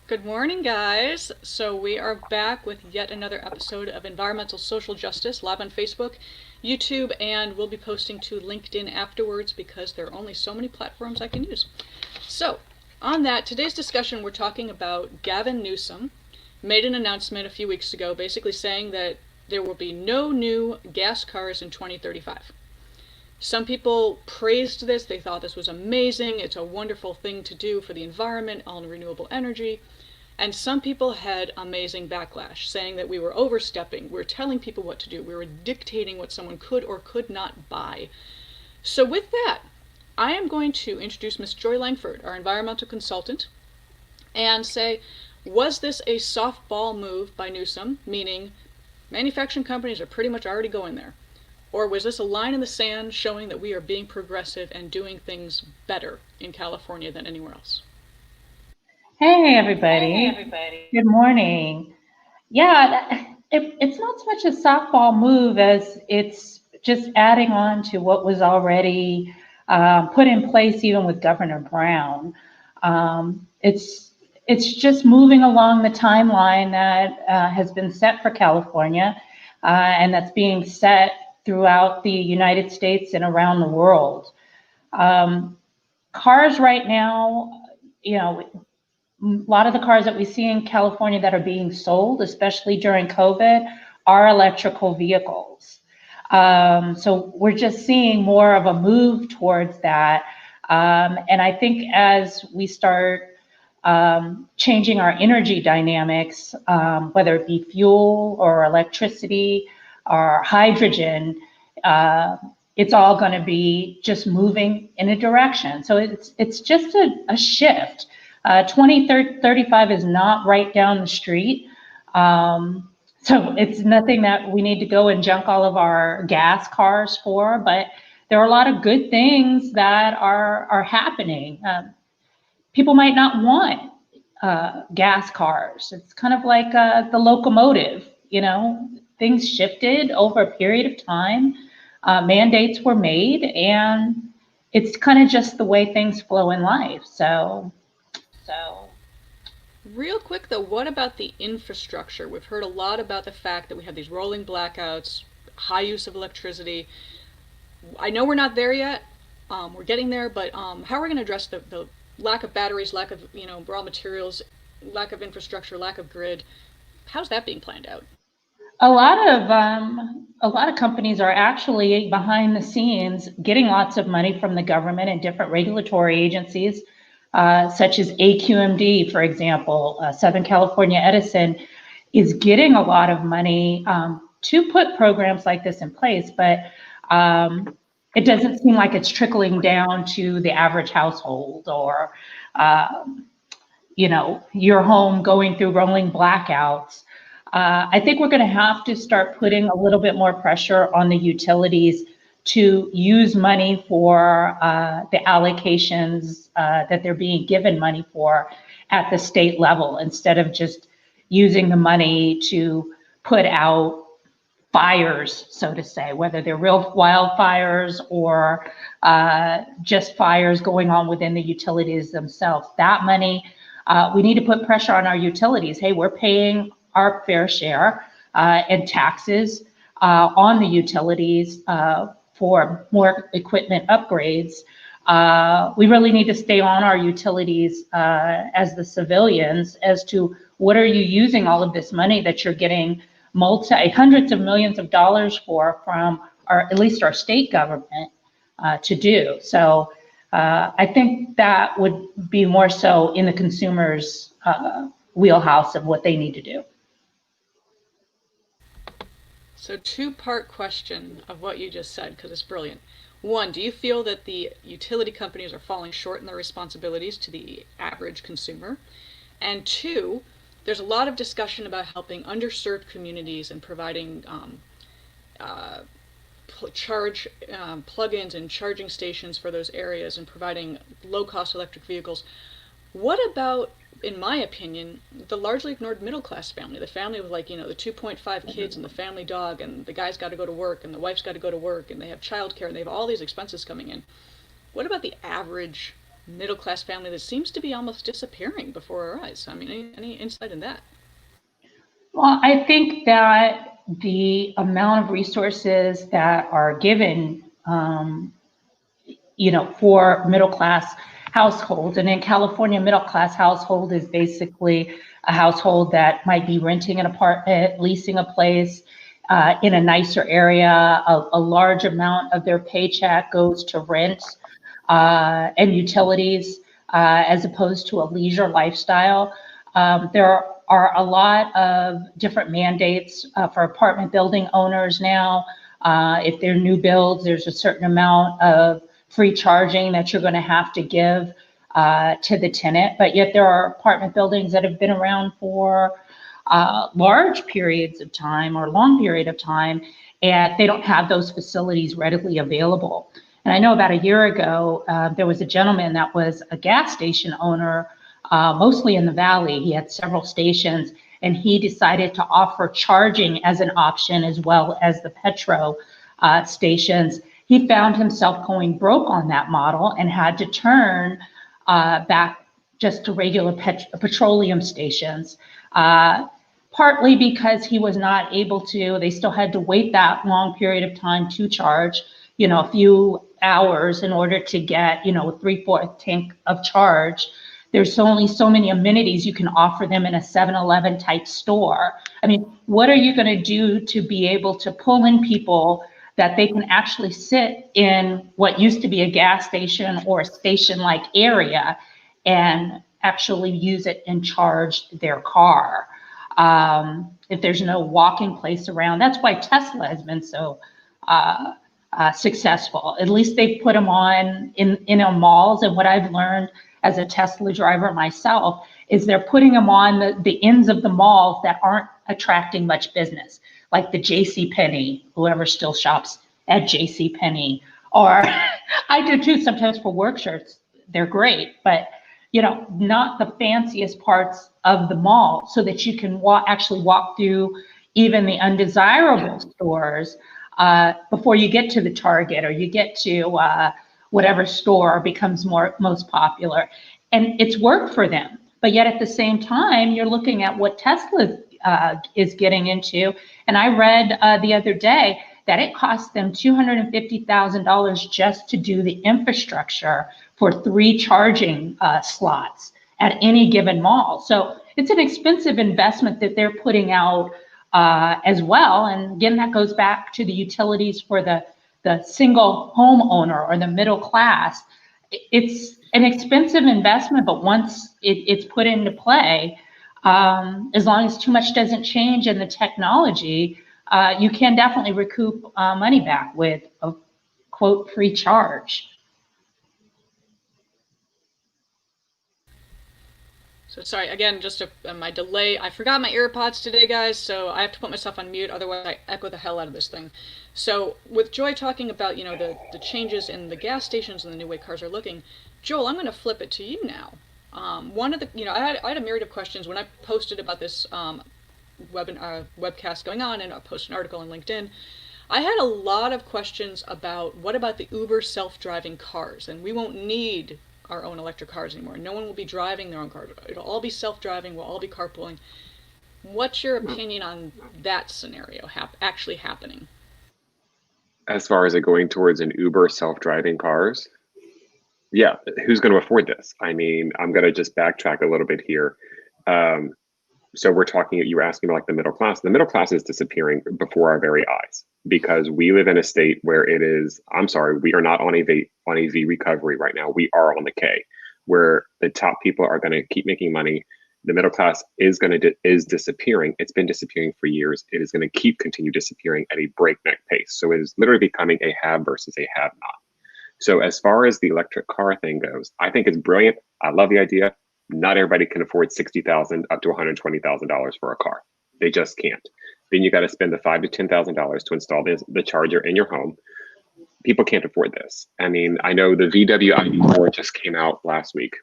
Good morning, guys. So, we are back with yet another episode of Environmental Social Justice live on Facebook, YouTube, and we'll be posting to LinkedIn afterwards because there are only so many platforms I can use. So, on that, today's discussion, we're talking about Gavin Newsom made an announcement a few weeks ago basically saying that there will be no new gas cars in 2035. Some people praised this. They thought this was amazing. It's a wonderful thing to do for the environment, all renewable energy. And some people had amazing backlash, saying that we were overstepping, we were telling people what to do, we were dictating what someone could or could not buy. So, with that, I am going to introduce Ms. Joy Langford, our environmental consultant, and say, was this a softball move by Newsom, meaning manufacturing companies are pretty much already going there? Or was this a line in the sand showing that we are being progressive and doing things better in California than anywhere else? Hey, Hey, everybody. everybody. Good morning. Yeah, it's not so much a softball move as it's just adding on to what was already put in place, even with Governor Brown. It's just moving along the timeline that has been set for California, and that's being set throughout the United States and around the world. Um, Cars right now, you know, a lot of the cars that we see in California that are being sold, especially during COVID, are electrical vehicles. So we're just seeing more of a move towards that. And I think as we start changing our energy dynamics, whether it be fuel or electricity or hydrogen, uh, it's all going to be just moving in a direction. So it's just a shift. 2035 is not right down the street. So it's nothing that we need to go and junk all of our gas cars for, but there are a lot of good things that are happening. People might not want gas cars. It's kind of like the locomotive, things shifted over a period of time. Mandates were made, and it's kind of just the way things flow in life. So So, real quick though, what about the infrastructure? We've heard a lot about the fact that we have these rolling blackouts, high use of electricity. I know we're not there yet. We're getting there, but how are we going to address the lack of batteries, lack of raw materials, lack of infrastructure, lack of grid? How's that being planned out? a lot of companies are actually behind the scenes getting lots of money from the government and different regulatory agencies, such as AQMD, for example. Southern California Edison is getting a lot of money to put programs like this in place, but um, it doesn't seem like it's trickling down to the average household or your home going through rolling blackouts. I think we're going to have to start putting a little bit more pressure on the utilities to use money for the allocations that they're being given money for at the state level instead of just using the money to put out fires, so to say, whether they're real wildfires or just fires going on within the utilities themselves. That money, we need to put pressure on our utilities. Hey, we're paying our fair share and taxes on the utilities for more equipment upgrades. We really need to stay on our utilities as the civilians as to what are you using all of this money that you're getting hundreds of millions of dollars from at least our state government to do. So I think that would be more so in the consumer's wheelhouse of what they need to do. So, two-part question of what you just said, because it's brilliant. One, do you feel that the utility companies are falling short in their responsibilities to the average consumer? And two, there's a lot of discussion about helping underserved communities and providing uh, charge plug-ins and charging stations for those areas and providing low-cost electric vehicles. What about, in my opinion, the largely ignored middle class family? The family with, like, the 2.5 kids and the family dog, and the guy's got to go to work, and the wife's got to go to work, and they have childcare, and they have all these expenses coming in. What about the average middle class family that seems to be almost disappearing before our eyes. I mean, any insight in that? Well, I think that the amount of resources that are given, for middle class households, and in California, middle class household is basically a household that might be renting an apartment, leasing a place in a nicer area. A large amount of their paycheck goes to rent and utilities as opposed to a leisure lifestyle. There are a lot of different mandates for apartment building owners now. If they're new builds, there's a certain amount of free charging that you're going to have to give to the tenant. But yet there are apartment buildings that have been around for large periods of time or long period of time, and they don't have those facilities readily available. And I know about a year ago, there was a gentleman that was a gas station owner, mostly in the Valley. He had several stations, and he decided to offer charging as an option as well as the petro stations. He found himself going broke on that model and had to turn back just to regular petroleum stations. Partly because he was not able to, they still had to wait that long period of time to charge, a few hours in order to get, a 3/4 tank of charge. There's only so many amenities you can offer them in a 7-Eleven type store. I mean, what are you going to do to be able to pull in people that they can actually sit in what used to be a gas station or a station-like area and actually use it and charge their car? If there's no walking place around, that's why Tesla has been so successful. At least they put them on in our malls. And what I've learned as a Tesla driver myself is they're putting them on the ends of the malls that aren't attracting much business, like the J.C. Penney, whoever still shops at J.C. Penney, or I do too sometimes for work shirts. They're great, but not the fanciest parts of the mall, so that you can actually walk through even the undesirable stores before you get to the Target or you get to whatever store becomes most popular. And it's worked for them. But yet at the same time, you're looking at what Tesla is getting into. And I read the other day that it costs them $250,000 just to do the infrastructure for 3 charging slots at any given mall. So it's an expensive investment that they're putting out as well. And again, that goes back to the utilities for the single homeowner or the middle class. It's an expensive investment, but once it's put into play, as long as too much doesn't change in the technology, you can definitely recoup money back with a quote free charge. So sorry again, my delay. I forgot my AirPods today, guys, so I have to put myself on mute. Otherwise, I echo the hell out of this thing. So with Joy talking about the changes in the gas stations and the new way cars are looking, Joel, I'm going to flip it to you now. One of the I had a myriad of questions when I posted about this webcast going on, and I posted an article on LinkedIn. I had a lot of questions about what about the Uber self-driving cars, and we won't need our own electric cars anymore. No one will be driving their own cars. It'll all be self-driving. We'll all be carpooling. What's your opinion on that scenario actually happening? As far as it going towards an Uber self-driving cars, yeah, who's going to afford this? I mean, I'm going to just backtrack a little bit here. So we're talking, you were asking about like the middle class. The middle class is disappearing before our very eyes because we live in a state where it is, I'm sorry, we are not on a V recovery right now. We are on the K, where the top people are going to keep making money. The middle class is is disappearing. It's been disappearing for years. It is going to continue disappearing at a breakneck pace. So it is literally becoming a have versus a have not. So as far as the electric car thing goes, I think it's brilliant. I love the idea. Not everybody can afford $60,000 up to $120,000 for a car. They just can't. Then you got to spend the $5,000 to $10,000 to install the charger in your home. People can't afford this. I mean, I know the VW ID4 just came out last week.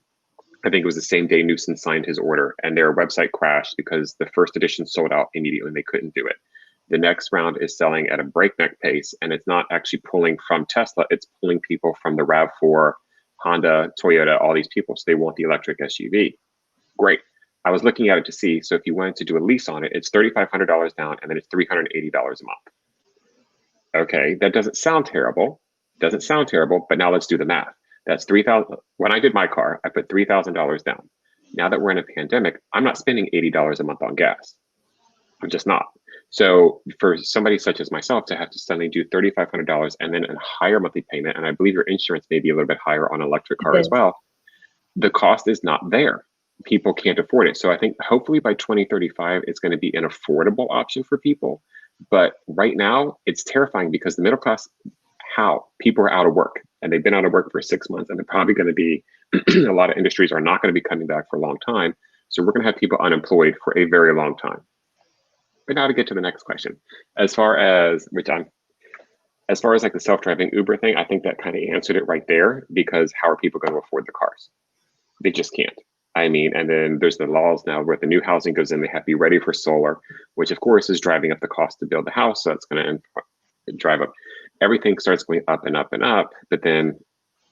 I think it was the same day Newsom signed his order, and their website crashed because the first edition sold out immediately and they couldn't do it. The next round is selling at a breakneck pace, and it's not actually pulling from Tesla. It's pulling people from the RAV4 Honda, Toyota, all these people. So they want the electric SUV. Great. I was looking at it to see. So if you wanted to do a lease on it, it's $3,500 down, and then it's $380 a month. Okay, that doesn't sound terrible. Doesn't sound terrible, but now let's do the math. That's 3,000. When I did my car, I put $3,000 down. Now that we're in a pandemic, I'm not spending $80 a month on gas. I'm just not. So for somebody such as myself to have to suddenly do $3,500 and then a higher monthly payment, and I believe your insurance may be a little bit higher on an electric car as well, the cost is not there. People can't afford it. So I think hopefully by 2035, it's going to be an affordable option for people. But right now, it's terrifying because the middle class, how people are out of work, and they've been out of work for 6 months, and they're probably going to be, a lot of industries are not going to be coming back for a long time. So we're going to have people unemployed for a very long time. But now to get to the next question, as far as like the self-driving Uber thing, I think that kind of answered it right there, because how are people going to afford the cars? They just can't. I mean, and then there's the laws now where the new housing goes in, they have to be ready for solar, which of course is driving up the cost to build the house. So it's going to drive up, everything starts going up and up and up, but then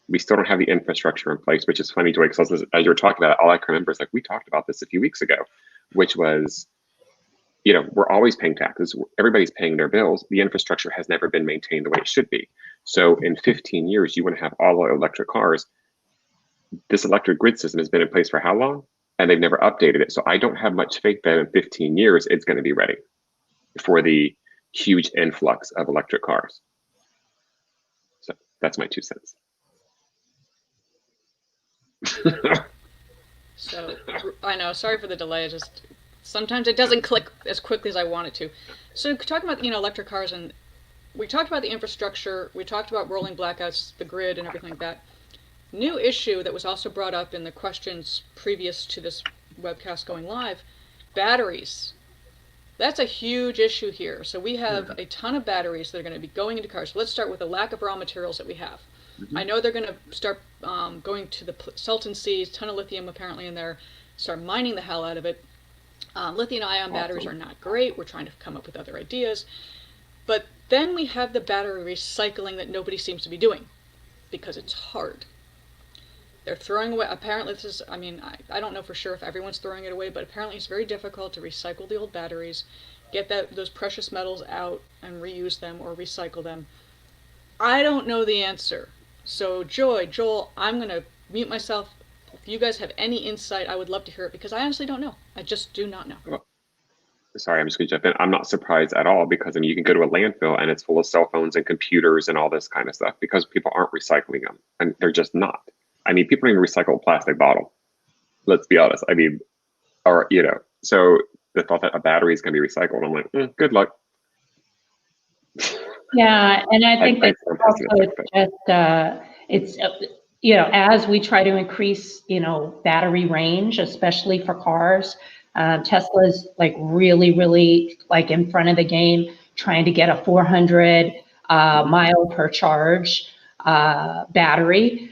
we still don't have the infrastructure in place, which is funny, Joy, because as you were talking about it, all I can remember is like, we talked about this a few weeks ago, which was, we're always paying taxes. Everybody's paying their bills. The infrastructure has never been maintained the way it should be. So in 15 years, you want to have all electric cars. This electric grid system has been in place for how long? And they've never updated it. So I don't have much faith that in 15 years, it's going to be ready for the huge influx of electric cars. So that's my 2 cents. So I know, sorry for the delay. Just sometimes it doesn't click as quickly as I want it to. So talking about electric cars, and we talked about the infrastructure, we talked about rolling blackouts, the grid, and everything like that. New issue that was also brought up in the questions previous to this webcast going live: batteries. That's a huge issue here. So we have a ton of batteries that are going to be going into cars. So let's start with the lack of raw materials that we have. I know they're going to start going to the Salton Seas, ton of lithium apparently in there, start mining the hell out of it. Lithium-ion batteries are not great. We're trying to come up with other ideas. But then we have the battery recycling that nobody seems to be doing because it's hard. They're throwing away, apparently this is, I don't know for sure if everyone's throwing it away, but apparently it's very difficult to recycle the old batteries, get those precious metals out and reuse them or recycle them. I don't know the answer. So Joy, Joel, I'm going to mute myself. If you guys have any insight, I would love to hear it, because I honestly don't know. I just do not know. Well, sorry, I'm just going to jump in. I'm not surprised at all, because you can go to a landfill and it's full of cell phones and computers and all this kind of stuff, because people aren't recycling them, and they're just not. People don't even recycle a plastic bottle. Let's be honest. So the thought that a battery is going to be recycled, I'm like, good luck. Yeah, and I think that's also just, as we try to increase, battery range, especially for cars, Tesla's really, really in front of the game, trying to get a 400 mile per charge battery.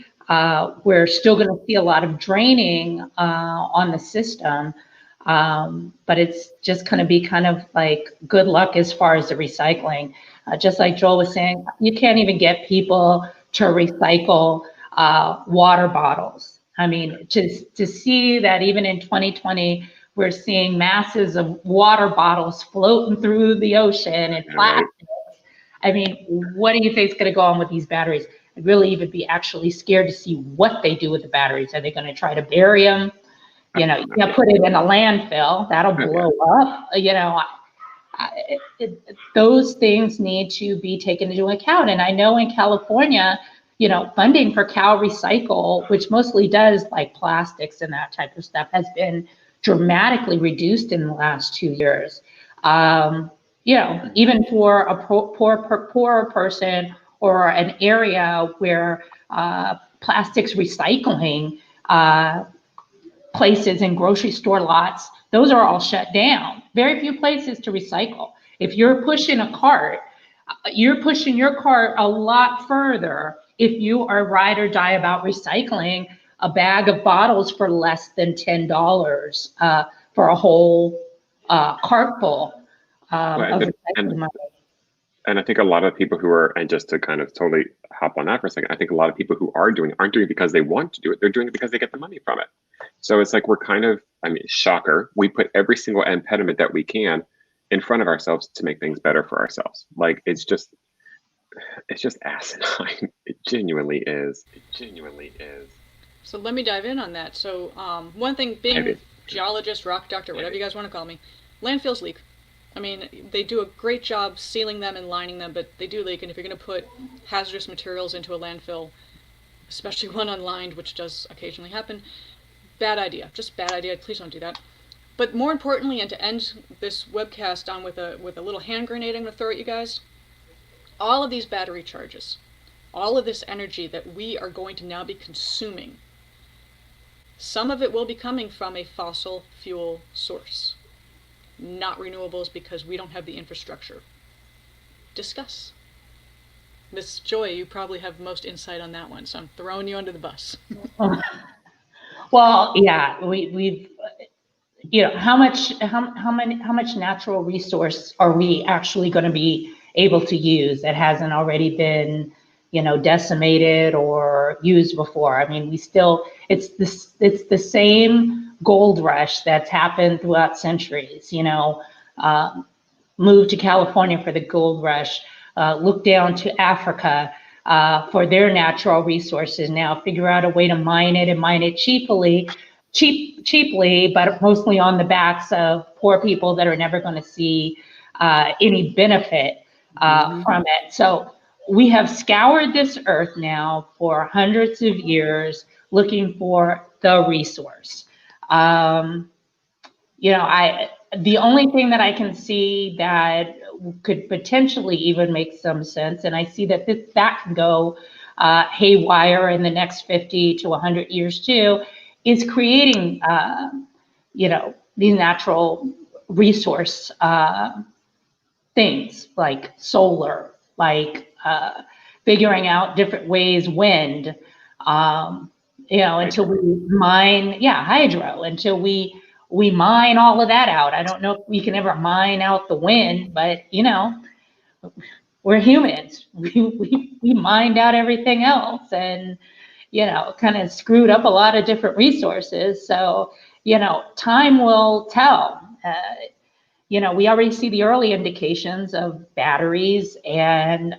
We're still going to see a lot of draining on the system, but it's just going to be kind of good luck as far as the recycling. Just like Joel was saying, you can't even get people to recycle water bottles. To see that even in 2020, we're seeing masses of water bottles floating through the ocean and plastics. What do you think is going to go on with these batteries? I'd really even be actually scared to see what they do with the batteries. Are they going to try to bury them? Put it in a landfill. That'll blow up. Those things need to be taken into account. And I know in California, funding for Cal Recycle, which mostly does plastics and that type of stuff, has been dramatically reduced in the last 2 years. Even for a poorer person or an area where plastics recycling places and grocery store lots, those are all shut down. Very few places to recycle. If you're pushing a cart, you're pushing your cart a lot further if you are ride or die about recycling a bag of bottles for less than $10 for a whole cart full of recycling money. And I think a lot of people who are, and just to kind of totally hop on that for a second, I think a lot of people who are doing aren't doing it because they want to do it. They're doing it because they get the money from it. So it's like we're kind of, I mean, shocker. We put every single impediment that we can in front of ourselves to make things better for ourselves. Like it's just asinine. It genuinely is. It genuinely is. So let me dive in on that. So one thing, being Maybe. geologist, rock doctor, whatever you guys want to call me, landfills leak. I mean, they do a great job sealing them and lining them, but they do leak. And if you're going to put hazardous materials into a landfill, especially one unlined, which does occasionally happen, bad idea. Just bad idea. Please don't do that. But more importantly, and to end this webcast on with a little hand grenade I'm going to throw at you guys, all of these battery charges, all of this energy that we are going to now be consuming, some of it will be coming from a fossil fuel source, not renewables, because we don't have the infrastructure. Discuss. Miss Joy, you probably have most insight on that one, so I'm throwing you under the bus. Well, yeah, we've, you know, how much natural resource are we actually going to be able to use that hasn't already been, you know, decimated or used before? I mean, it's the same gold rush that's happened throughout centuries, you know. Move to California for the gold rush, look down to Africa for their natural resources. Now figure out a way to mine it and mine it cheaply, but mostly on the backs of poor people that are never going to see any benefit from it. So we have scoured this earth now for hundreds of years looking for the resource. You know, the only thing that I can see that could potentially even make some sense, and I see that that can go haywire in the next 50 to 100 years too, is creating, you know, these natural resource things like solar, like figuring out different ways, wind, you know, until we mine, hydro, until we mine all of that out. I don't know if we can ever mine out the wind, but you know, we're humans. We mined out everything else, and you know, kind of screwed up a lot of different resources. So you know, time will tell. You know, we already see the early indications of batteries and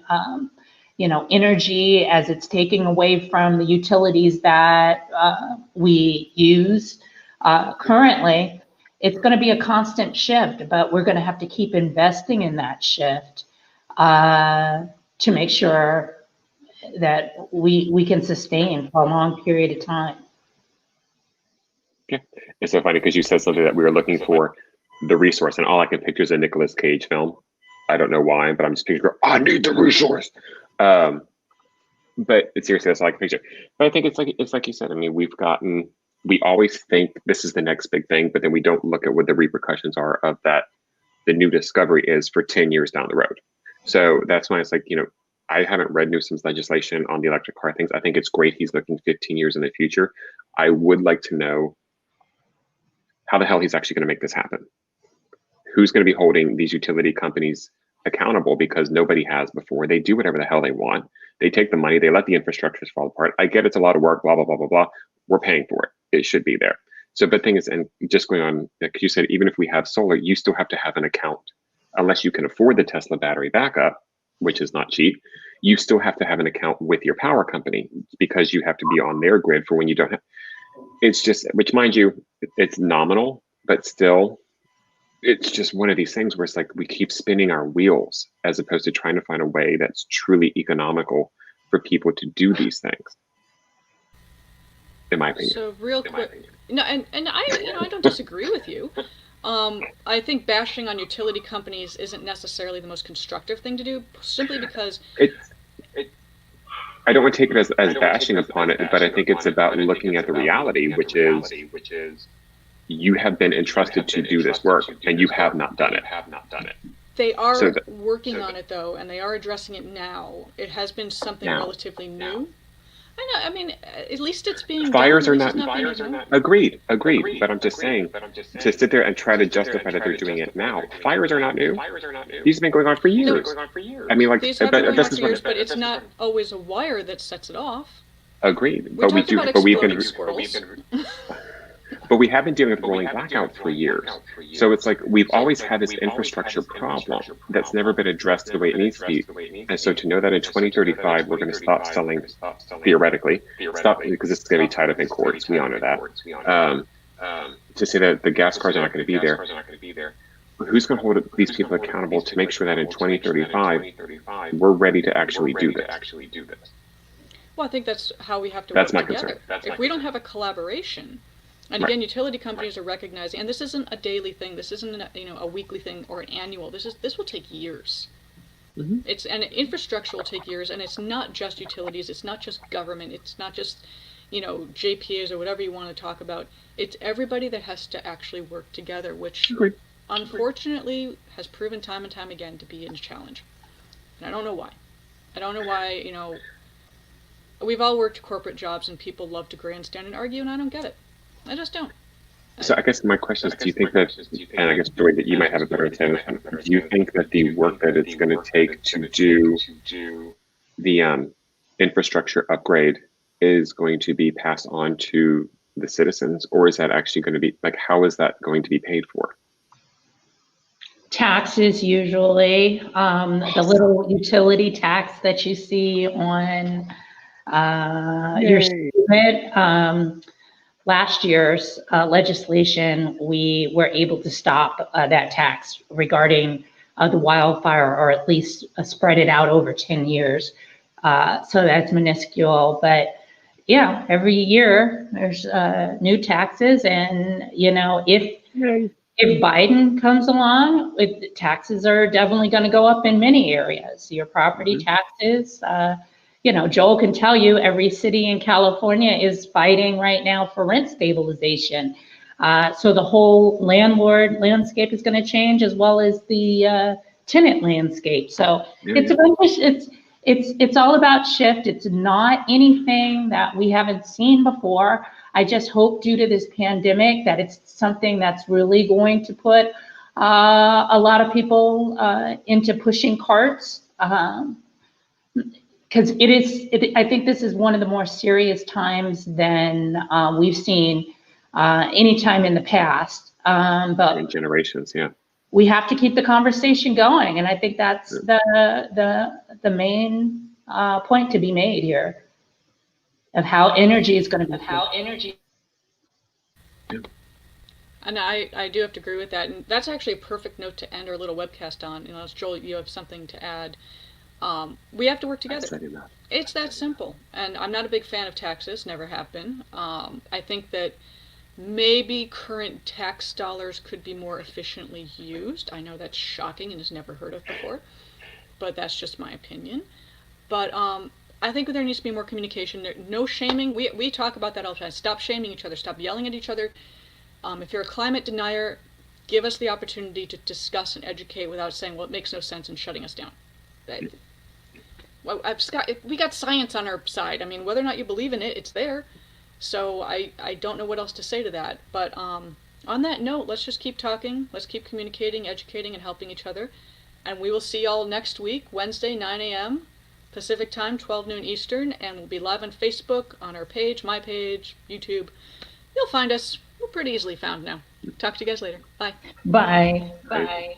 you know, energy as it's taking away from the utilities that we use currently. It's going to be a constant shift, but we're going to have to keep investing in that shift to make sure that we can sustain for a long period of time. Yeah, it's so funny because you said something that we were looking for the resource, and all I can picture is a Nicolas Cage film. I don't know why, but I'm just picturing, I need the resource. But seriously, that's all I can picture. But I think it's like you said. I mean, we always think this is the next big thing, but then we don't look at what the repercussions are of that. The new discovery is for 10 years down the road. So that's why it's like, you know, I haven't read Newsom's legislation on the electric car things. I think it's great he's looking 15 years in the future. I would like to know how the hell he's actually going to make this happen. Who's going to be holding these utility companies accountable, because nobody has before. They do whatever the hell they want. They take the money, they let the infrastructures fall apart. I get it's a lot of work, blah, blah, blah, blah, blah. We're paying for it. It should be there. So, but thing is, and just going on, like you said, even if we have solar, you still have to have an account. Unless you can afford the Tesla battery backup, which is not cheap, you still have to have an account with your power company, because you have to be on their grid for when you don't have. It's just, which mind you, it's nominal, but still, it's just one of these things where it's like we keep spinning our wheels as opposed to trying to find a way that's truly economical for people to do these things. In my opinion. So real quick, no, and I, you know, I don't disagree with you. I think bashing on utility companies isn't necessarily the most constructive thing to do, simply because I don't want to take it as bashing upon it, but I think it's about looking at the reality, which is you have been entrusted to do this work and you have not done it. They are working on it though, and they are addressing it now. It has been something relatively new. I know. I mean, at least it's being Fires done. are At least not it's not being ignored. agreed, but I'm just saying to sit there and try to justify that they're doing it now. Fires are not new. These have been going on for No, years. I mean, like, these have been going on this for is what years, but it's not always a wire that sets it off. agreed. We talked about But we've exploding been, squirrels. but we have been dealing with rolling blackouts for years. So it's like we've always had this infrastructure problem that's never been addressed the way it needs to be. And so to know that in 2035 we're going to stop selling, theoretically, stop because it's going to be tied up in courts. We honor that. To say that the gas cars are not going to be there, who's going to hold these people accountable to make sure that in 2035 we're ready to actually do this? Well, I think that's how we have to That's work my together. concern. If we don't have a collaboration, and Right. again, utility companies are recognizing, and this isn't a daily thing. This isn't a weekly thing or an annual. This will take years. And infrastructure will take years, and it's not just utilities. It's not just government. It's not just JPAs or whatever you want to talk about. It's everybody that has to actually work together, which Agreed. unfortunately has proven time and time again to be a challenge. And I don't know why. I don't know why. We've all worked corporate jobs, and people love to grandstand and argue, and I don't get it. I just don't. So I guess my question is, do you think that, and I guess Joy, that you might have a better understanding, do you think that the work that it's going to take to do the infrastructure upgrade is going to be passed on to the citizens, or is that actually going to be, like, how is that going to be paid for? Taxes usually, the little utility tax that you see on your Yay. statement. Last year's legislation, we were able to stop that tax regarding the wildfire, or at least spread it out over 10 years. So that's minuscule, but yeah, every year there's new taxes, and if Biden comes along, taxes are definitely going to go up in many areas. Your property taxes, Joel can tell you every city in California is fighting right now for rent stabilization. So the whole landlord landscape is going to change, as well as the tenant landscape. So it's all about shift. It's not anything that we haven't seen before. I just hope, due to this pandemic, that it's something that's really going to put a lot of people into pushing carts. Because I think this is one of the more serious times than we've seen any time in the past. But In generations, yeah. we have to keep the conversation going, and I think that's the main point to be made here, of how energy is going to be. And I do have to agree with that. And that's actually a perfect note to end our little webcast on. As Joel, you have something to add. We have to work together. It's that simple. And I'm not a big fan of taxes, never have been. I think that maybe current tax dollars could be more efficiently used. I know that's shocking and is never heard of before, but that's just my opinion. But I think there needs to be more communication. No shaming. We talk about that all the time. Stop shaming each other. Stop yelling at each other. If you're a climate denier, give us the opportunity to discuss and educate without saying, well, it makes no sense, and shutting us down. We got science on our side. I mean, whether or not you believe in it, it's there. So I don't know what else to say to that. But on that note, let's just keep talking. Let's keep communicating, educating, and helping each other. And we will see y'all next week, Wednesday, 9 a.m. Pacific time, 12 noon Eastern. And we'll be live on Facebook, on our page, my page, YouTube. You'll find us. We're pretty easily found now. Talk to you guys later. Bye. Bye. Bye.